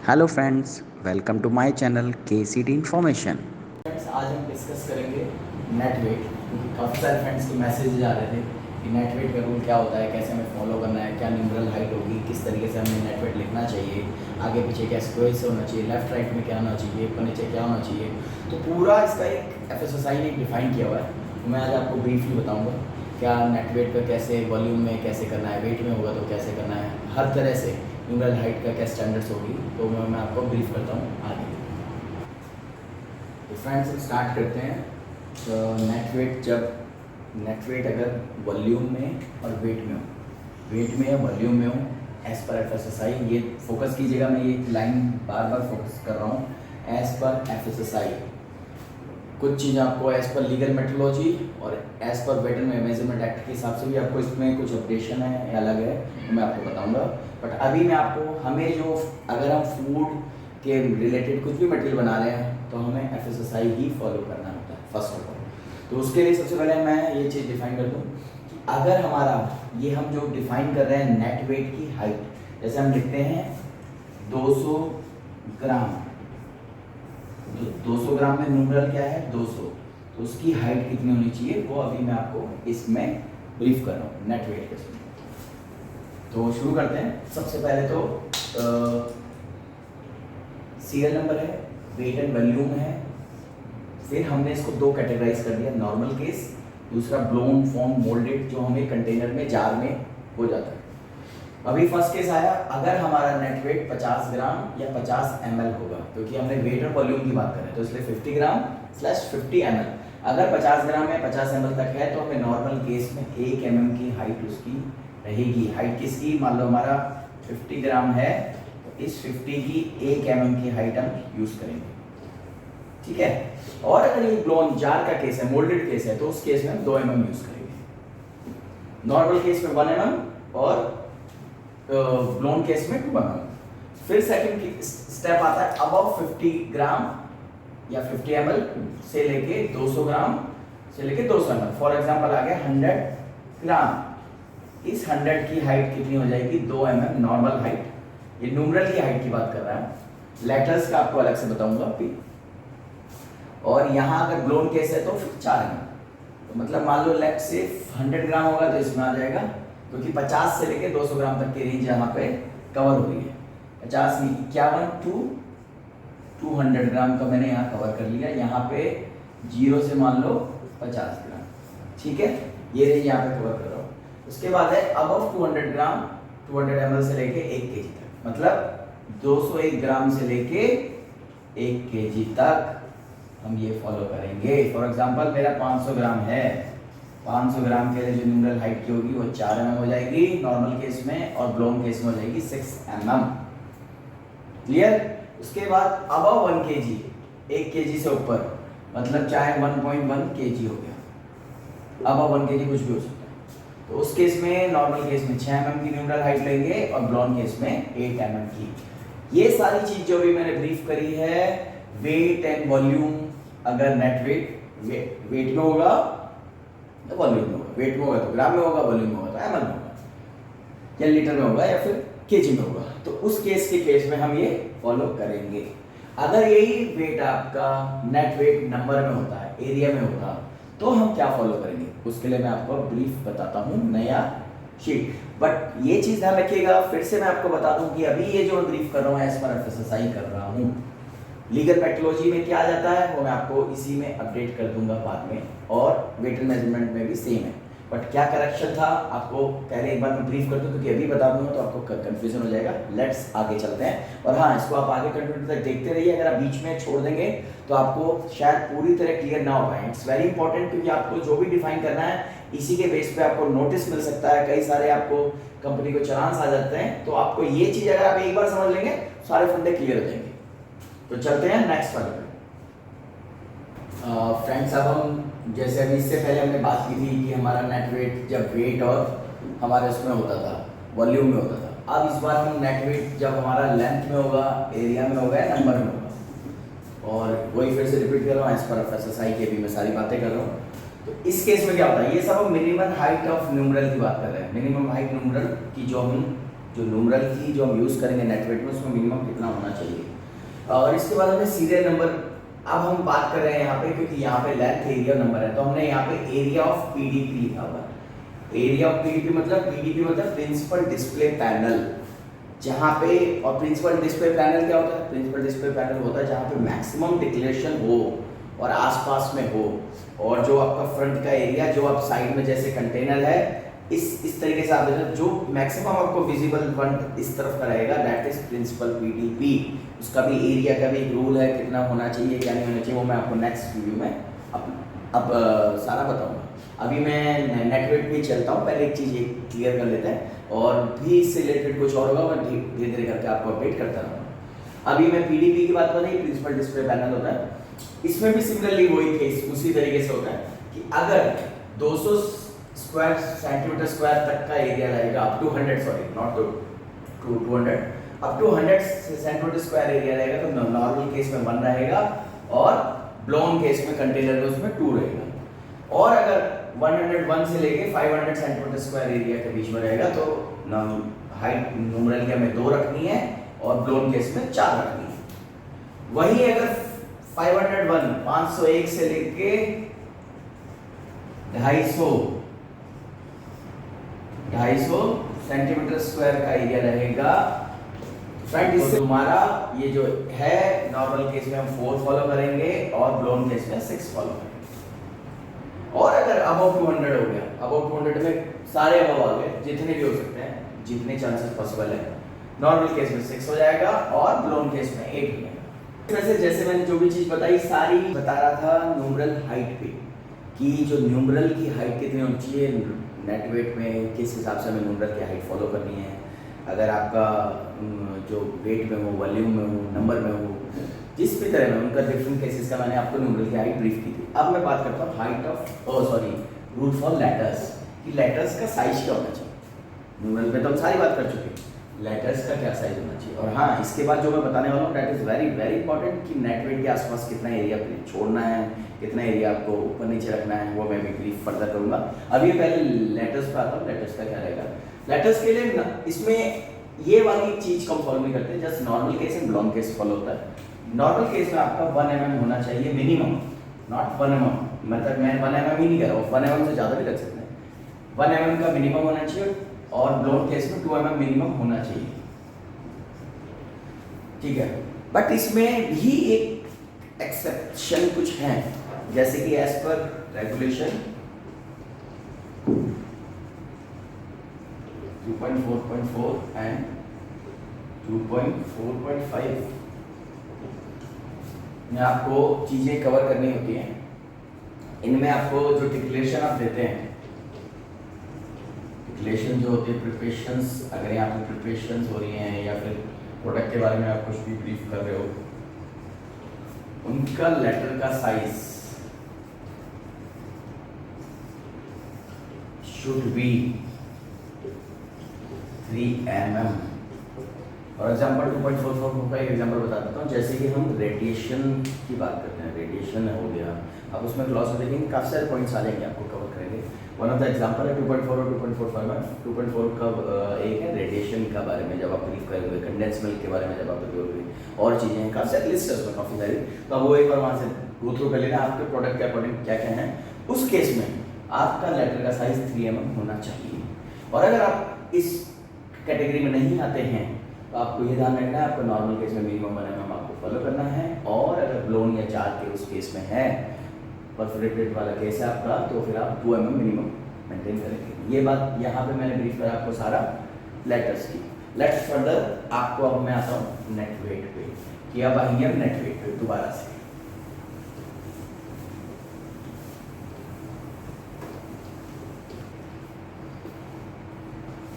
Hello friends, welcome to my channel KCT information. Friends, आज हम discuss करेंगे net wait, क्योंकि काफ़ी सारे फ्रेंड्स के मैसेजेज आ रहे थे कि नेट वेट का रूल क्या होता है, कैसे हमें फॉलो करना है, क्या न्यूमरल हाइट होगी, किस तरीके से हमें नेट वेट लिखना चाहिए, आगे पीछे क्या स्क्वायर से होना चाहिए, लेफ्ट राइट में क्या होना चाहिए, ऊपर नीचे क्या होना चाहिए। तो पूरा इसका एक FSSI ने डिफाइन किया हुआ है। तो मैं आज आपको ब्रीफली बताऊँगा क्या नेट वेट का कैसे वॉल्यूम में कैसे करना है, वेट में होगा तो कैसे करना है, हर तरह से न्यूमरल हाइट का क्या स्टैंडर्ड्स होगी। तो मैं आपको ब्रीफ करता हूँ आगे। तो फ्रेंड्स, हम स्टार्ट करते हैं। तो नेट वेट अगर वॉल्यूम में और वेट में हो, वेट में या वॉल्यूम में हो, एज पर FSSI, ये फोकस कीजिएगा, मैं ये लाइन बार बार फोकस कर रहा हूँ। एज पर FSSI कुछ चीज़ आपको एज पर लीगल मेट्रोलॉजी और एज पर वेट एंड मेजरमेंट एक्ट के हिसाब से भी आपको इसमें कुछ अपडेशन है या अलग है, तो मैं आपको बताऊंगा। बट अभी मैं आपको हमें जो अगर हम फूड के रिलेटेड कुछ भी मटेरियल बना रहे हैं तो हमें FSSI ही फॉलो करना होता है फर्स्ट ऑफ ऑल। तो उसके लिए सबसे पहले मैं ये चीज़ डिफाइन कर दूँ कि अगर हमारा ये हम जो डिफाइन कर रहे हैं नेट वेट की हाइट, जैसे हम लिखते हैं 200 ग्राम, 200 ग्राम में न्यूमरल क्या है 200, तो उसकी हाइट कितनी होनी चाहिए वो अभी मैं आपको इसमें ब्रीफ कर रहा हूँ नेट वेट के। तो शुरू करते हैं। सबसे पहले तो सीरियल नंबर है, वेट एंड वॉल्यूम है, फिर हमने इसको दो कैटेगराइज कर दिया, नॉर्मल केस, दूसरा ब्लोन फॉर्म मोल्डेड, जो हमें कंटेनर में जार में हो जाता है। अभी फर्स्ट केस आया, अगर हमारा नेट वेट 50 ग्राम या 50 ml होगा, क्योंकि हमने वेट और वॉल्यूम की बात कर रहे हैं तो इसलिए 50 ग्राम / 50 ml। अगर 50 ग्राम या 50 ml तक है तो हमें नॉर्मल केस में 1 mm की हाइट उसकी रहेगी। हाइट किसकी, मान लो हमारा 50 ग्राम है तो इस 50 की 1 mm की हाइट हम यूज करेंगे, ठीक है। और अगर ये ब्लोन जार का केस है, मोल्डेड केस है, तो उस केस में हम 2 mm यूज करेंगे। नॉर्मल केस में 1 mm और ब्लोन केस में 2 mm। फिर सेकंड स्टेप आता है अबव 50 ग्राम या 50 ml से लेके 200 ग्राम से लेके 200 ml। फॉर एग्जांपल आ गया 100 ग्राम, इस 100 की हाइट कितनी हो जाएगी 2 mm नॉर्मल हाइट। ये न्यूमरल की हाइट की बात कर रहा है, लेटर्स का आपको अलग से बताऊंगा अभी। और यहाँ अगर ब्लोन केस है तो फिर 4 mm। तो मतलब मान लो लेट से 100 ग्राम होगा तो इसमें आ जाएगा, क्योंकि 50 से लेके 200 ग्राम तक की रेंज यहाँ पे कवर हो रही है। 50 नहीं, 51 to 200 ग्राम का मैंने यहाँ कवर कर लिया। यहाँ पे 0 से मान लो 50 ग्राम, ठीक है, ये रेंज यहाँ पे कवर कर रहा हूँ। उसके बाद है अबव 200 ग्राम, 200 ml से लेके 1 kg तक, मतलब 201 ग्राम से लेके 1 kg तक हम ये फॉलो करेंगे। फॉर एग्जांपल मेरा 500 ग्राम है, 500 ग्राम के लिए जो न्यूमरल हाइट की होगी वो 4 mm हो जाएगी नॉर्मल केस में, और ब्लोन केस में हो जाएगी 6 mm। क्लियर। उसके बाद अबव 1 kg, 1 kg से ऊपर, मतलब चाहे 1.1 kg हो गया, अबव 1 kg कुछ भी हो सकता है, तो उस केस में नॉर्मल केस में 6 mm की न्यूमरल हाइट लेंगे और ब्लोन केस में 8 mm की। ये सारी चीज जो भी मैंने ब्रीफ करी है, वेट एंड वॉल्यूम, अगर नेट वेट में होगा तो वॉल्यूम में होगा, वेट में होगा तो ग्राम में होगा, वॉल्यूम में होगा तो ml में होगा, या लीटर में होगा या फिर केजी में होगा, तो उस केस में हम ये फॉलो करेंगे। अगर यही वेट आपका नेट वेट नंबर में होता है, एरिया में होता, तो हम क्या फॉलो करेंगे, उसके लिए मैं आपको ब्रीफ बताता हूँ, नया शीट। बट ये चीज ध्यान रखिएगा, फिर से मैं आपको बता दूं कि अभी ये जो मैं ब्रीफ कर रहा हूँ एज पर FSSI कर रहा हूँ। लीगल मेट्रोलॉजी में क्या आ जाता है वो मैं आपको इसी में अपडेट कर दूंगा बाद में, और वेट एंड मेजरमेंट में भी सेम है। बट क्या करेक्शन था आपको पहले एक बार मैं ब्रीफ कर दूं, क्योंकि अभी बता दूंगा तो आपको कंफ्यूजन हो जाएगा। लेट्स आगे चलते हैं। और हाँ, इसको आप आगे कंटिन्यू तक देखते रहिए, अगर आप बीच में छोड़ देंगे तो आपको शायद पूरी तरह क्लियर ना हो पाए। इट्स वेरी इंपॉर्टेंट, क्योंकि आपको जो भी डिफाइन करना है इसी के बेस पे आपको नोटिस मिल सकता है, कई सारे आपको कंपनी को चांस आ जाते हैं। तो आपको ये चीज अगर आप एक बार समझ लेंगे सारे फंडे क्लियर हो जाएंगे। तो चलते हैं नेक्स्ट वाले पे। फ्रेंड्स, अब हम जैसे अभी इससे पहले हमने बात की थी कि हमारा नेट वेट जब वेट और हमारे उसमें होता था, वॉल्यूम में होता था। अब इस बार हम नेट वेट जब हमारा लेंथ में होगा, एरिया में होगा या नंबर में होगा। और वही फिर से रिपीट कर रहा हूँ, एज पर FSSI की भी मैं सारी बातें कर रहा हूँ। तो इस केस में क्या होता है, ये सब हम मिनिमम हाइट ऑफ न्यूमरल की बात कर रहे हैं, मिनिमम हाइट न्यूमरल की जो हम जो न्यूमरल की जो हम यूज़ करेंगे नेट वेट में उसमें मिनिमम कितना होना चाहिए। और इसके बाद हमें सीरियल नंबर, अब हम बात कर रहे हैं यहाँ पे क्योंकि यहाँ पे लेंथ एरिया नंबर है तो हमने यहाँ पे एरिया ऑफ पीडीपी लिखा हुआ है। एरिया ऑफ पीडीपी मतलब प्रिंसिपल डिस्प्ले पैनल, जहाँ पे, और प्रिंसिपल डिस्प्ले पैनल क्या होता है? प्रिंसिपल डिस्प्ले पैनल होता है जहाँ पे मैक्सिमम डिक्लेरेशन हो और आसपास में हो, और जो आपका फ्रंट का एरिया जो आप साइड में जैसे कंटेनर है इस तरीके से आप जो मैक्सिमम आपको विजिबल फ्रंट इस तरफ का रहेगा, दैट इज प्रिंसिपल पीडीपी। उसका भी एरिया का भी एक रूल है, कितना होना चाहिए क्या नहीं होना चाहिए, वो मैं आपको नेक्स्ट वीडियो में अब सारा बताऊंगा। अभी मैं नेट वेट पे चलता हूँ, पहले एक चीज़ क्लियर कर लेते हैं और भी इससे रिलेटेड कुछ और होगा, मैं धीरे धीरे करके आपको अपडेट करता रहूँगा। अभी मैं पीडीपी की बात बताई, प्रिंसिपल डिस्प्ले पैनल होता है, इसमें भी सिमिलरली वही केस उसी तरीके से होता है कि अगर 200 स्क्वायर सेंटीमीटर स्क्वायर तक का एरिया रहेगा, up to 100, sorry not to 200, up to 100 centimetre square area रहेगा तो नॉर्मल केस में 1 रहेगा और ब्लोन केस में कंटेनर में उसमें 2 रहेगा। और अगर 101 से लेके 500 सेंटीमीटर स्क्वायर एरिया के बीच में रहेगा तो हाइट न्यूमरल की हमें 2 रखनी है और ब्लोन केस में 4 रखनी है। वही अगर 501 से लेके 250 सेंटीमीटर स्क्वायर का एरिया रहेगा फ्रंट। इससे तुम्हारा ये जो है नॉर्मल केस में हम 4 फॉलो करेंगे और ब्लोन केस में 6 फॉलो करेंगे। और अगर अबव 200 हो गया, अबव 200 में सारे अबव आ गए जितने भी हो सकते हैं, जितने चांसेस पॉसिबल है, नॉर्मल केस में 6 हो जाएगा और ब्लोन केस में 8 हो जाएगा। वैसे जैसे मैंने जो भी चीज बताई सारी बता रहा था न्यूमरल हाइट पे, कि जो न्यूमरल की हाइट कितनी होनी चाहिए नेट वेट में, किस हिसाब से हमें न्यूमरल की हाइट फॉलो करनी है। अगर आपका जो वेट में हो, वॉल्यूम में हो, नंबर में हो, जिस भी तरह में उनका डिफरेंट केसेस का मैंने आपको न्यूमरल की हाइट ब्रीफ की थी। अब मैं बात करता हूँ height of rule for letters, कि लेटर्स का साइज क्या होना चाहिए। न्यूमरल पे तो हम सारी बात कर चुके हैं, लेटर्स का क्या साइज होना चाहिए। और हाँ, इसके बाद जो मैं बताने वाला हूँ that is very very important, कि नेट वेट के आसपास कितना एरिया छोड़ना है, कितना एरिया आपको ऊपर नीचे रखना है, वो मैं भी ब्रीफ फर्दर करूँगा। अभी पहले लेटर्स पे आता हूँ, लेटर्स का क्या रहेगा। लेटर्स के लिए इसमें ये वाली चीज को हम फॉलो नहीं करते, जस्ट नॉर्मल केस एंड ब्लॉन्ग केस फॉलो होता है। नॉर्मल केस में आपका 1 mm होना चाहिए मिनिमम, नॉट 1 mm, मतलब मैं 1 mm ही नहीं कर रहा हूँ, 1 mm से ज़्यादा भी रख सकते हैं। 1 mm का मिनिमम होना चाहिए और ब्लॉन्ग केस में 2 mm मिनिमम होना चाहिए, ठीक है। बट इसमें भी एक एक्सेप्शन कुछ है, जैसे कि एज पर रेगुलेशन 2.4.4 एंड 2.4.5 में आपको चीजें कवर करनी होती हैं। इनमें आपको जो डिक्लेरेशन आप देते हैं, डिक्लेरेशन जो होती है प्रिपरेशंस, अगर यहाँ पे प्रिपरेशंस हो रही हैं या फिर प्रोडक्ट के बारे में आप कुछ भी ब्रीफ कर रहे हो, उनका लेटर का size should be 3 mm। For example 2.44 का एक एग्जाम्पल बता देता हूँ। जैसे कि हम रेडिएशन की बात करते हैं, रेडिएशन हो गया, अब उसमें क्लॉज में देखेंगे काफ़ी सारे पॉइंट्स आ जाएंगे, आपको कवर करेंगे। वन ऑफ द एग्जाम्पल है 2.4 और 2.45 में। 2.4 का एक है रेडिएशन का बारे में जब आप ब्रीफ करोगे, कंडेंस मिल्क के बारे में जब आप करोगे, और चीज़ें हैं काफ़ी सारी लिस्ट है उसमें काफ़ी सारी, तो अब वो एक बार वहाँ से गो थ्रू कर लेना आपके प्रोडक्ट के अकॉर्डिंग क्या क्या है। उस केस में आपका लेटर का साइज 3 mm होना चाहिए। और अगर आप इस कैटेगरी में नहीं आते हैं तो आपको ये ध्यान रखना है, आपको नॉर्मल केस में मिनिमम 1 mm आपको फॉलो करना है। और अगर ब्लोन या 4 के उस केस में है, परफोरेटेड वाला केस है आपका, तो फिर आप 2 mm मिनिमम मेंटेन करेंगे। ये बात यहाँ पे मैंने ब्रीफ करा आपको सारा लेटर्स की। लेट्स फर्दर आपको अब मैं आता हूँ नेट वेट पे, कि अब आएंगे हम नेट वेट पे दोबारा से।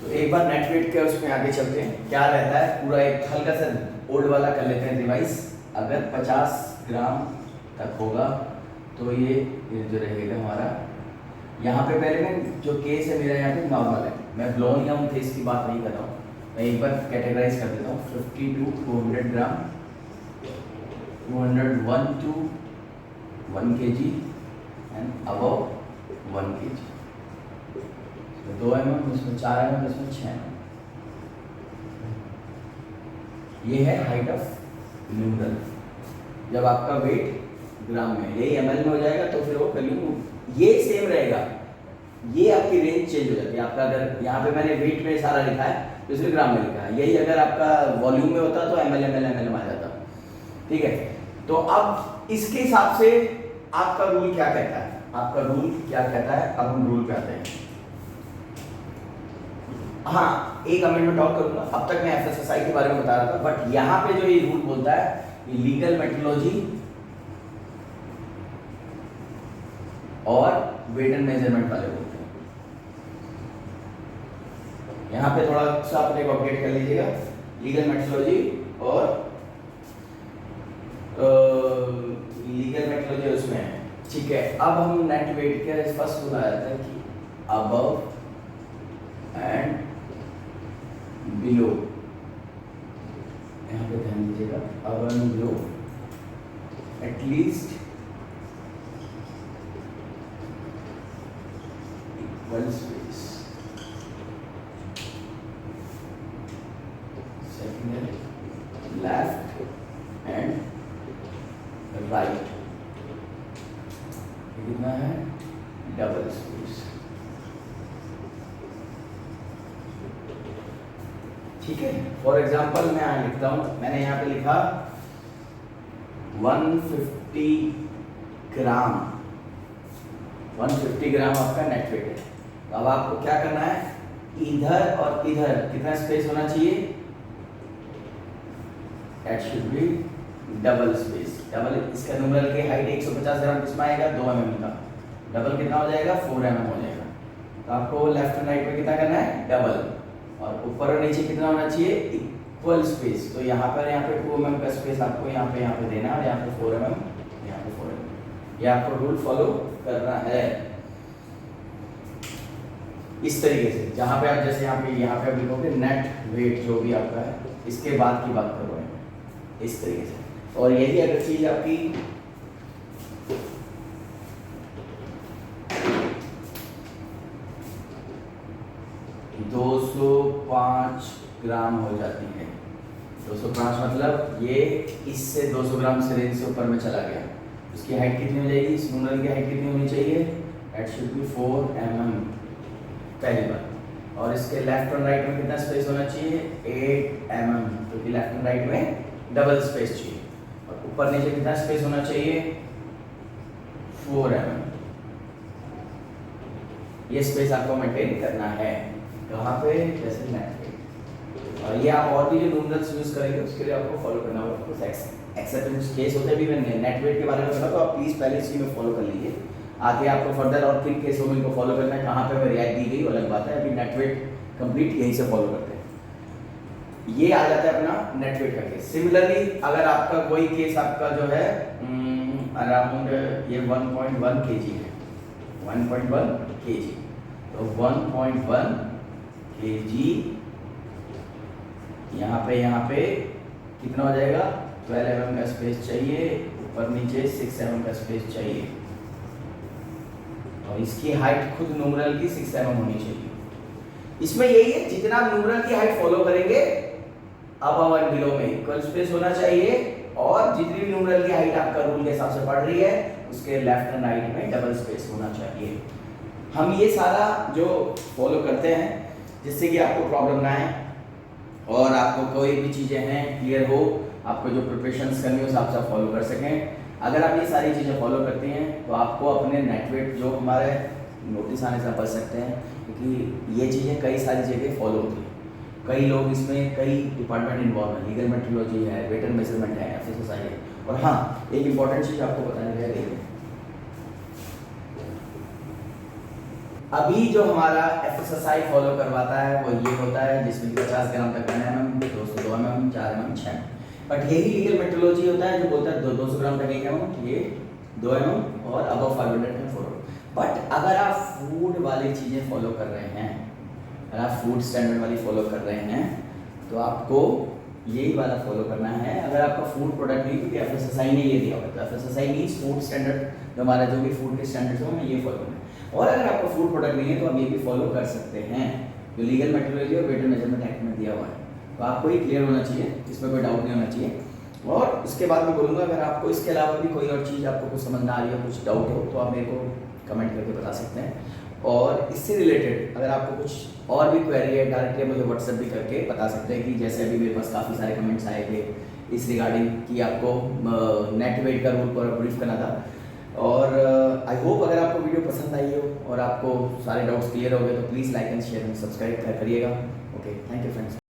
तो एक बार नेट वेट के उसमें आगे चलते हैं, क्या रहता है पूरा एक हल्का सा ओल्ड वाला कर लेते हैं रिवाइज। अगर 50 ग्राम तक होगा तो ये जो रहेगा हमारा, यहाँ पे पहले मैं जो केस है मेरा यहाँ पे नॉर्मल है, मैं ब्लोन या केस की बात नहीं कर रहा हूँ, मैं एक बार कैटेगराइज कर देता हूँ। 50 to 200 gram, 201 to 1 kg and above 1 kg। 2 mm, इसमें 4 mm, इसमें 6 mm। ये है हाइट ऑफ न्यूमरल। जब आपका वेट ग्राम में, यही ml में हो जाएगा तो फिर वो वैल्यू ये सेम रहेगा। ये आपकी रेंज चेंज हो जाती है। आपका अगर यहाँ पे मैंने वेट में सारा लिखा है तो इसलिए ग्राम में लिखा है, यही अगर आपका वॉल्यूम में होता तो ml में आ जाता। ठीक है, तो अब इसके हिसाब से आपका रूल क्या कहता है, आपका रूल क्या कहता है, अब हम रूल पे आते हैं। हाँ, एक अमेंडमेंट और करूंगा। अब तक मैं एफएसएसआई के बारे में बता रहा था, बट यहाँ पे जो ये रूल बोलता है, ये लीगल मेट्रोलॉजी और वेट एंड मेजरमेंट वाले बोलते हैं। यहाँ पे थोड़ा सा अपने को अपडेट कर लीजिएगा, लीगल मेट्रोलॉजी और लीगल मेट्रोलॉजी उसमें है। ठीक है, अब हम नेट वेट के फर्स्ट रूल आया था कि अबव एंड बिलो, यहाँ पे ध्यान दीजिएगा, above and below at least equal space. Second है लेफ्ट एंड राइट, कितना है, डबल स्पेस। ठीक है, फॉर एग्जांपल मैं यहाँ लिखता हूँ, मैंने यहाँ पे लिखा 150 ग्राम, 150 ग्राम आपका नेट वेट है। तो अब आपको क्या करना है, इधर और इधर कितना स्पेस होना चाहिए, it should be double space. Double, इसका न्यूमरल की हाइट 150 ग्राम किसमें आएगा, 2 mm का, डबल कितना हो जाएगा, 4 mm हो जाएगा। तो आपको लेफ्ट एंड राइट में कितना करना है, डबल, और ऊपर और नीचे कितना होना चाहिए, इक्वल स्पेस। तो यहाँ पे 2 mm का स्पेस आपको यहाँ पे देना है, और यहाँ पे 4 mm, यहाँ पे 4 mm। ये आपको रूल फॉलो करना है इस तरीके से। जहाँ पे आप जैसे यहाँ पे आप लिखोगे नेट वेट जो भी आपका है, इसके बाद की बात कर रहे हैं इस तरीके से। और यही अगर चीज आपकी (205 ग्राम हो जाती है, 205 मतलब ये इससे 200 ग्राम से रेंज से ऊपर में चला गया, उसकी हाइट कितनी हो जाएगी, इस न्यूमरल की हाइट कितनी होनी चाहिए, इट शुड बी 4 mm पहली बार। और इसके लेफ्ट और राइट में कितना स्पेस होना चाहिए, 8 mm, क्योंकि लेफ्ट एंड राइट में डबल स्पेस चाहिए। और ऊपर नीचे कितना स्पेस होना चाहिए, 4 mm। ये स्पेस आपको मेंटेन करना है, कहाँ पे, जैसे नेट पे। और ये आप और भी जो न्यूमरल्स यूज करेंगे उसके लिए आपको फॉलो करना होगा। कुछ एक्सेप्टेंस केस होते भी, मैं नेट वेट के बारे में बताऊँ तो आप प्लीज पहले इसी में फॉलो कर लीजिए। आगे आपको फर्दर और किन केसों में इनको फॉलो करना है, कहाँ पे हमें रियायत दी गई अलग बात है, अभी नेट वेट कंप्लीट यहीं से फॉलो करते हैं। ये आ जाता है अपना नेट वेट का केस। सिमिलरली अगर आपका कोई केस आपका जो है अराउंड ये 1.1 kg है, 1.1 kg, तो 1.1 kg यहाँ पे कितना हो जाएगा, 12 mm का स्पेस चाहिए, ऊपर नीचे 6 mm का स्पेस चाहिए, और इसकी हाइट खुद न्यूमरल की 6 mm होनी चाहिए। इसमें यही है, जितना न्यूमरल की हाइट फॉलो करेंगे अबव एंड बिलो में इक्वल स्पेस होना चाहिए, और जितनी भी न्यूमरल की हाइट आपका रूल के हिसाब से पड़ रही है उसके लेफ्ट एंड राइट में डबल स्पेस होना चाहिए। हम ये सारा जो फॉलो करते हैं जिससे कि आपको प्रॉब्लम ना आए और आपको कोई भी चीज़ें हैं क्लियर हो, आपको जो प्रिपरेशंस करनी हो उस हिसाब से फॉलो कर सकें। अगर आप ये सारी चीज़ें फॉलो करती हैं तो आपको अपने नेट वेट जो हमारे नोटिस आने से बच सकते हैं, क्योंकि ये चीज़ें कई सारी जगह फॉलो होती हैं, कई लोग इसमें कई डिपार्टमेंट इन्वॉल्व हैं, लीगल मेट्रोलॉजी है, वेट एंड मेजरमेंट है, एफएसएसआई है। और हाँ, एक इंपॉर्टेंट चीज़ आपको बताने रह गई, अभी जो हमारा एफएसएसआई फॉलो करवाता है वो ये होता है जिसमें 50 ग्राम तक 1 mm, 202 mm, 4 mm, 6 mm। But यही लीगल मेट्रोलॉजी होता है जो बोलता है 200 ग्राम तक 1 mm, ये 2 mm और अबव 500 में 4 mm। बट अगर आप फूड वाली चीज़ें फॉलो कर रहे हैं, अगर आप फूड स्टैंडर्ड वाली फॉलो कर रहे हैं तो आपको यही वाला फॉलो करना है। अगर आपका फूड प्रोडक्ट नहीं, क्योंकि एफएसएसआई ने ये दिया होता है, एफएसएसआई मींस फूड स्टैंडर्ड, जो हमारा जो भी फूड के स्टैंडर्ड्स हो हमें ये फॉलो करना है। और अगर आपका फूड प्रोडक्ट नहीं है तो आप ये भी फॉलो कर सकते हैं जो लीगल मेट्रोलॉजी और वेट एंड मेजरमेंट एक्ट में दिया हुआ है। तो आपको ये क्लियर होना चाहिए, इसमें कोई डाउट नहीं होना चाहिए। और उसके बाद मैं बोलूँगा अगर आपको इसके अलावा भी कोई और चीज़ आपको कुछ समझ ना आ रही हो, कुछ डाउट हो, तो आप मेरे को कमेंट करके बता सकते हैं। और इससे रिलेटेड अगर आपको कुछ और भी क्वेरी है, डायरेक्टली मुझे व्हाट्सएप भी करके बता सकते हैं कि जैसे अभी मेरे पास काफ़ी सारे कमेंट्स आए थे इस रिगार्डिंग कि आपको नेट वेट का रूल पर ब्रीफ करना था। और आई होप अगर आपको वीडियो पसंद आई हो और आपको सारे डाउट्स क्लियर हो गए तो please like and share and subscribe करिएगा। Okay, thank you friends.